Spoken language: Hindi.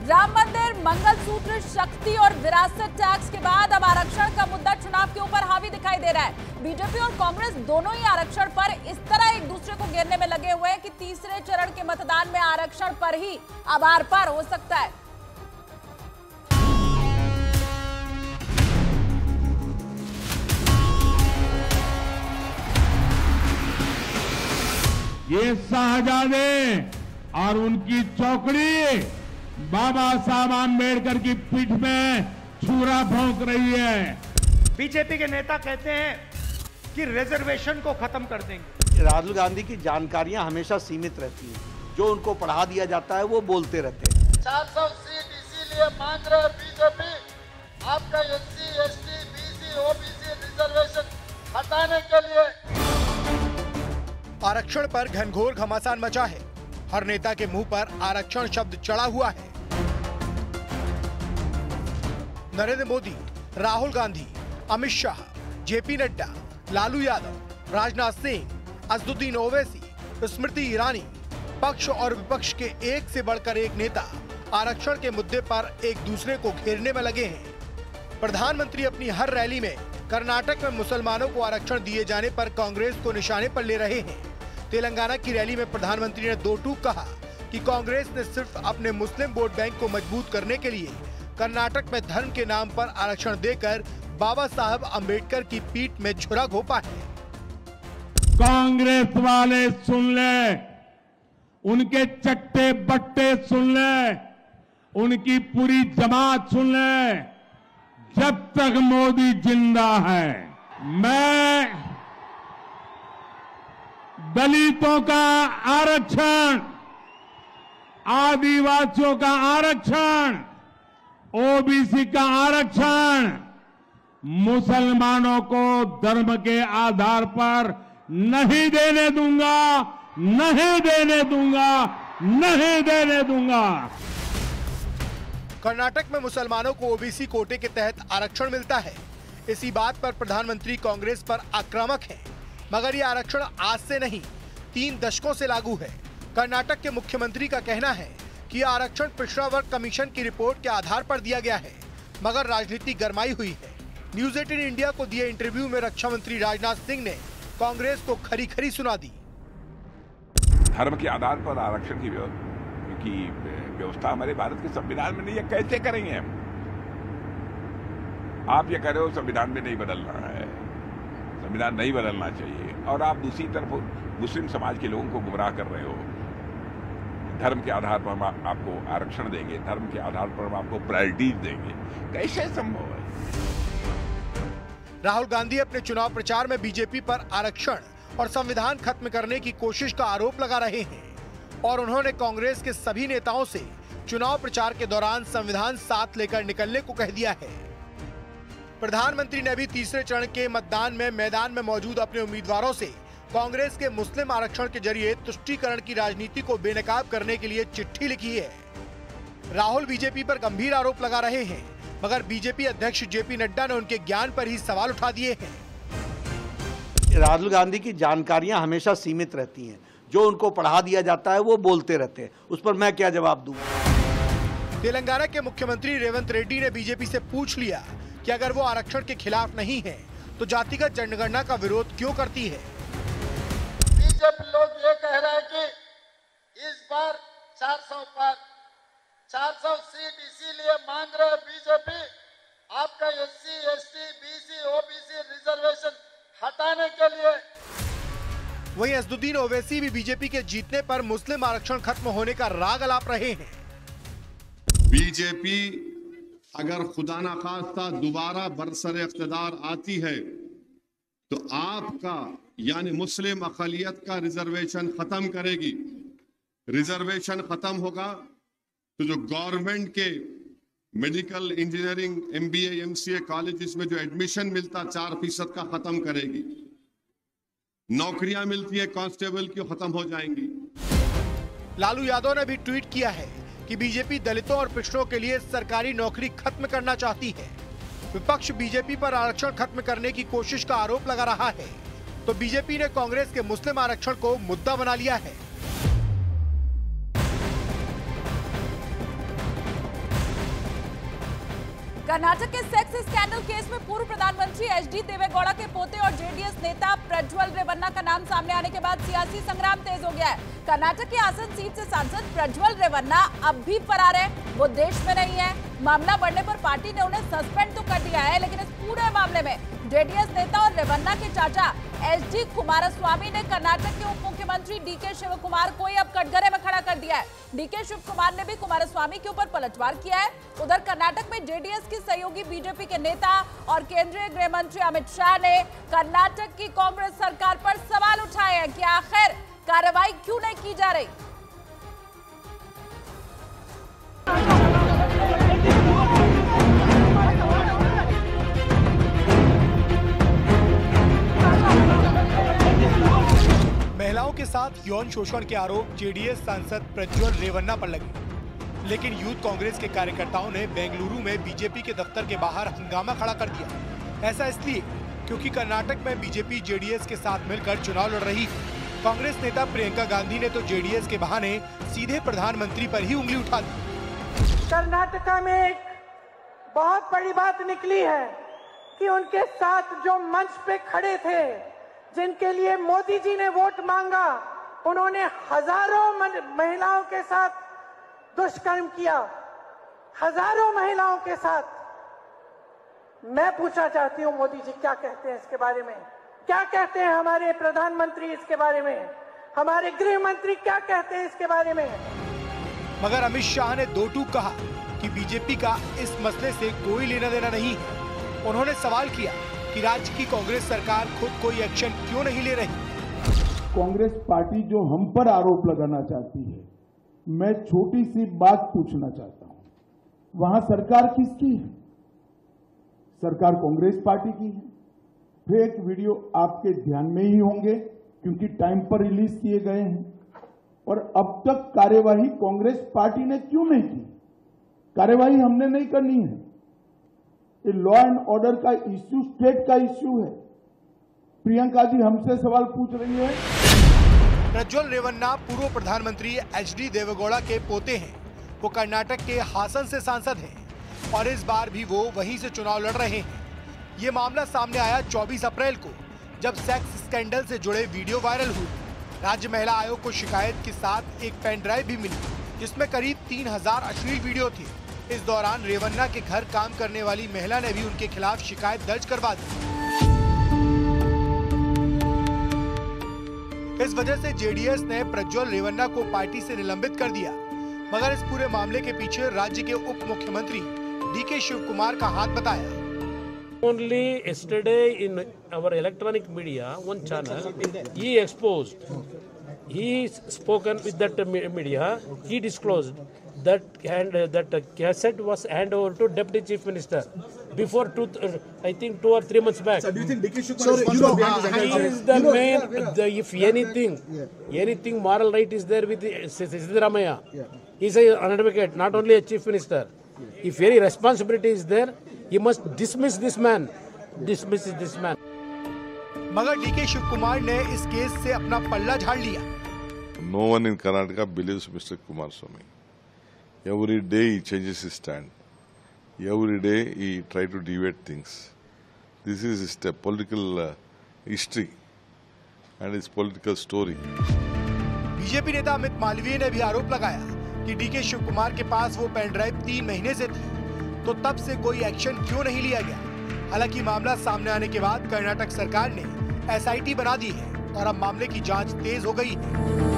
राम मंदिर, मंगलसूत्र, शक्ति और विरासत टैक्स के बाद अब आरक्षण का मुद्दा चुनाव के ऊपर हावी दिखाई दे रहा है। बीजेपी और कांग्रेस दोनों ही आरक्षण पर इस तरह एक दूसरे को घेरने में लगे हुए हैं कि तीसरे चरण के मतदान में आरक्षण पर ही अब आर पार हो सकता है। ये शाहजादे और उनकी चौकड़ी बाबा साहब आम्बेडकर की पीठ में छुरा भोंक रही है। बीजेपी के नेता कहते हैं कि रिजर्वेशन को खत्म कर देंगे। राहुल गांधी की जानकारियां हमेशा सीमित रहती हैं, जो उनको पढ़ा दिया जाता है वो बोलते रहते हैं। 400 सीट इसीलिए मांग रहे बीजेपी, आपका SC, ST, BC, OBC reservation हटाने के लिए। आरक्षण पर घनघोर घमासान मचा है। हर नेता के मुंह पर आरक्षण शब्द चढ़ा हुआ है। नरेंद्र मोदी, राहुल गांधी, अमित शाह, JP नड्डा, लालू यादव, राजनाथ सिंह, असदुद्दीन ओवैसी, स्मृति ईरानी, पक्ष और विपक्ष के एक से बढ़कर एक नेता आरक्षण के मुद्दे पर एक दूसरे को घेरने में लगे हैं। प्रधानमंत्री अपनी हर रैली में कर्नाटक में मुसलमानों को आरक्षण दिए जाने पर कांग्रेस को निशाने पर ले रहे हैं। तेलंगाना की रैली में प्रधानमंत्री ने दो टूक कहा कि कांग्रेस ने सिर्फ अपने मुस्लिम वोट बैंक को मजबूत करने के लिए कर्नाटक में धर्म के नाम पर आरक्षण देकर बाबा साहब अंबेडकर की पीठ में छुरा घोंपा है। कांग्रेस वाले सुन ले, उनके चट्टे बट्टे सुन ले, उनकी पूरी जमात सुन ले, जब तक मोदी जिंदा है मैं दलितों का आरक्षण, आदिवासियों का आरक्षण, OBC का आरक्षण, मुसलमानों को धर्म के आधार पर नहीं देने दूंगा, नहीं देने दूंगा, नहीं देने दूंगा। कर्नाटक में मुसलमानों को OBC कोटे के तहत आरक्षण मिलता है। इसी बात पर प्रधानमंत्री कांग्रेस पर आक्रामक हैं। मगर ये आरक्षण आज से नहीं, 3 दशकों से लागू है। कर्नाटक के मुख्यमंत्री का कहना है कि आरक्षण पिछड़ा वर्ग कमीशन की रिपोर्ट के आधार पर दिया गया है, मगर राजनीति गरमाई हुई है। न्यूज 18 इंडिया को दिए इंटरव्यू में रक्षा मंत्री राजनाथ सिंह ने कांग्रेस को खरी खरी सुना दी। धर्म के आधार पर आरक्षण की व्यवस्था हमारे भारत के संविधान में नहीं है, कैसे करेंगे हम? आप ये कह रहे हो संविधान में नहीं बदलना है, संविधान नहीं बदलना चाहिए, और आप दूसरी तरफ मुस्लिम समाज के लोगों को गुमराह कर रहे हो। धर्म के आधार पर हम आपको आरक्षण देंगे, धर्म के आधार पर हम आपको प्रायोरिटीज देंगे, कैसे संभव है? राहुल गांधी अपने चुनाव प्रचार में बीजेपी पर आरक्षण और संविधान खत्म करने की कोशिश का आरोप लगा रहे हैं और उन्होंने कांग्रेस के सभी नेताओं से चुनाव प्रचार के दौरान संविधान साथ लेकर निकलने को कह दिया है। प्रधानमंत्री ने भी तीसरे चरण के मतदान में मैदान में मौजूद अपने उम्मीदवारों से कांग्रेस के मुस्लिम आरक्षण के जरिए तुष्टीकरण की राजनीति को बेनकाब करने के लिए चिट्ठी लिखी है। राहुल बीजेपी पर गंभीर आरोप लगा रहे हैं, मगर बीजेपी अध्यक्ष JP नड्डा ने उनके ज्ञान पर ही सवाल उठा दिए हैं। राहुल गांधी की जानकारियां हमेशा सीमित रहती हैं, जो उनको पढ़ा दिया जाता है वो बोलते रहते हैं, उस पर मैं क्या जवाब दूं? तेलंगाना के मुख्यमंत्री रेवंत रेड्डी ने बीजेपी से पूछ लिया कि अगर वो आरक्षण के खिलाफ नहीं है तो जातिगत जनगणना का विरोध क्यों करती है। बीजेपी लोग ये कह रहे हैं कि इस बार 400 सीट इसीलिए मांग रहे बीजेपी, आपका SC, ST, BC, OBC reservation हटाने के लिए। वहीं असदुद्दीन ओवैसी भी बीजेपी के जीतने पर मुस्लिम आरक्षण खत्म होने का राग अलाप रहे हैं। बीजेपी अगर खुदा ना खास्ता दोबारा बरसर इख्तिदार आती है तो आपका यानी मुस्लिम अक़लियत का रिजर्वेशन खत्म करेगी। रिजर्वेशन खत्म होगा तो जो गवर्नमेंट के medical, engineering, MBA, MCA colleges में जो एडमिशन मिलता 4% का खत्म करेगी। नौकरियां मिलती है कांस्टेबल की, खत्म हो जाएंगी। लालू यादव ने भी ट्वीट किया है कि बीजेपी दलितों और पिछड़ों के लिए सरकारी नौकरी खत्म करना चाहती है। विपक्ष बीजेपी पर आरक्षण खत्म करने की कोशिश का आरोप लगा रहा है, तो बीजेपी ने कांग्रेस के मुस्लिम आरक्षण को मुद्दा बना लिया है। कर्नाटक के सेक्स स्कैंडल केस में पूर्व प्रधानमंत्री एचडी देवेगौड़ा के पोते और जेडीएस नेता प्रज्वल रेवन्ना का नाम सामने आने के बाद सियासी संग्राम तेज हो गया है। कर्नाटक की आसन सीट से सांसद प्रज्वल रेवन्ना अब भी फरार है, वो देश में नहीं है। मामला बढ़ने पर पार्टी ने उन्हें सस्पेंड तो कर दिया है, लेकिन इस पूरे मामले में जेडीएस नेता और रेवन्ना के चाचा एचडी कुमारस्वामी ने कर्नाटक के उप मुख्यमंत्री डीके शिवकुमार को ही अब कटघरे में खड़ा कर दिया है। डीके शिवकुमार ने भी कुमारस्वामी के ऊपर पलटवार किया है। उधर कर्नाटक में जेडीएस की सहयोगी बीजेपी के नेता और केंद्रीय गृह मंत्री अमित शाह ने कर्नाटक की कांग्रेस सरकार पर सवाल उठाए हैं कि आखिर कार्रवाई क्यों नहीं की जा रही। महिलाओं के साथ यौन शोषण के आरोप जेडीएस सांसद प्रज्वल रेवन्ना पर लगे, लेकिन यूथ कांग्रेस के कार्यकर्ताओं ने बेंगलुरु में बीजेपी के दफ्तर के बाहर हंगामा खड़ा कर दिया। ऐसा इसलिए क्योंकि कर्नाटक में बीजेपी जेडीएस के साथ मिलकर चुनाव लड़ रही थी। कांग्रेस नेता प्रियंका गांधी ने तो जेडीएस के बहाने सीधे प्रधानमंत्री पर ही उंगली उठा दी। कर्नाटक में एक बहुत बड़ी बात निकली है कि उनके साथ जो मंच पे खड़े थे, जिनके लिए मोदी जी ने वोट मांगा, उन्होंने हजारों महिलाओं के साथ दुष्कर्म किया, हजारों महिलाओं के साथ। मैं पूछना चाहती हूँ मोदी जी क्या कहते हैं इसके बारे में, क्या कहते हैं हमारे प्रधानमंत्री इसके बारे में, हमारे गृह मंत्री क्या कहते हैं इसके बारे में। मगर अमित शाह ने दो टूक कहा कि बीजेपी का इस मसले से कोई लेना देना नहीं है। उन्होंने सवाल किया कि राज्य की कांग्रेस सरकार खुद कोई एक्शन क्यों नहीं ले रही। कांग्रेस पार्टी जो हम पर आरोप लगाना चाहती है, मैं छोटी सी बात पूछना चाहता हूं, वहां सरकार किसकी है? सरकार कांग्रेस पार्टी की है। फेक वीडियो आपके ध्यान में ही होंगे क्योंकि टाइम पर रिलीज किए गए हैं। और अब तक कार्यवाही कांग्रेस पार्टी ने क्यों नहीं की? कार्यवाही हमने नहीं करनी है। ये लॉ एंड ऑर्डर का इश्यू स्टेट का इश्यू है। प्रियंका जी हमसे सवाल पूछ रही है। प्रज्वल रेवन्ना पूर्व प्रधानमंत्री एचडी देवेगौड़ा के पोते हैं। वो कर्नाटक के हासन से सांसद हैं और इस बार भी वो वहीं से चुनाव लड़ रहे हैं। ये मामला सामने आया 24 अप्रैल को, जब सेक्स स्कैंडल से जुड़े वीडियो वायरल हुए। राज्य महिला आयोग को शिकायत के साथ एक पेन ड्राइव भी मिली, जिसमें करीब 3000 अश्लील वीडियो थे। इस दौरान रेवन्ना के घर काम करने वाली महिला ने भी उनके खिलाफ शिकायत दर्ज करवा दी। इस वजह से जेडीएस ने प्रज्वल रेवन्ना को पार्टी से निलंबित कर दिया। मगर इस पूरे मामले के पीछे राज्य के उप मुख्यमंत्री डीके शिवकुमार का हाथ बताया। Only yesterday in our electronic media, one channel, he exposed, he spoken with that media, he disclosed that cassette was handed over to Deputy Chief Minister before I think 2 or 3 months back. So do you think DK Shivakumar is responsible behind this? He is the main. If anything moral right is there with Siddaramaiah, he is an advocate, not only a Chief Minister. If any responsibility is there, he must dismiss this man. मगर डीके शिवकुमार ने इस केस से अपना पल्ला झाड़ लिया। No one in Karnataka believes Mr. Kumaraswamy. Every day he changes his stand. Every day he tries to deviate things. This is his political history and his political story. BJP नेता अमित मालवीय ने भी आरोप लगाया कि डीके शिवकुमार के पास वो पेन ड्राइव 3 महीने से थी, तो तब से कोई एक्शन क्यों नहीं लिया गया। हालांकि मामला सामने आने के बाद कर्नाटक सरकार ने एसआईटी बना दी है और अब मामले की जांच तेज हो गई है।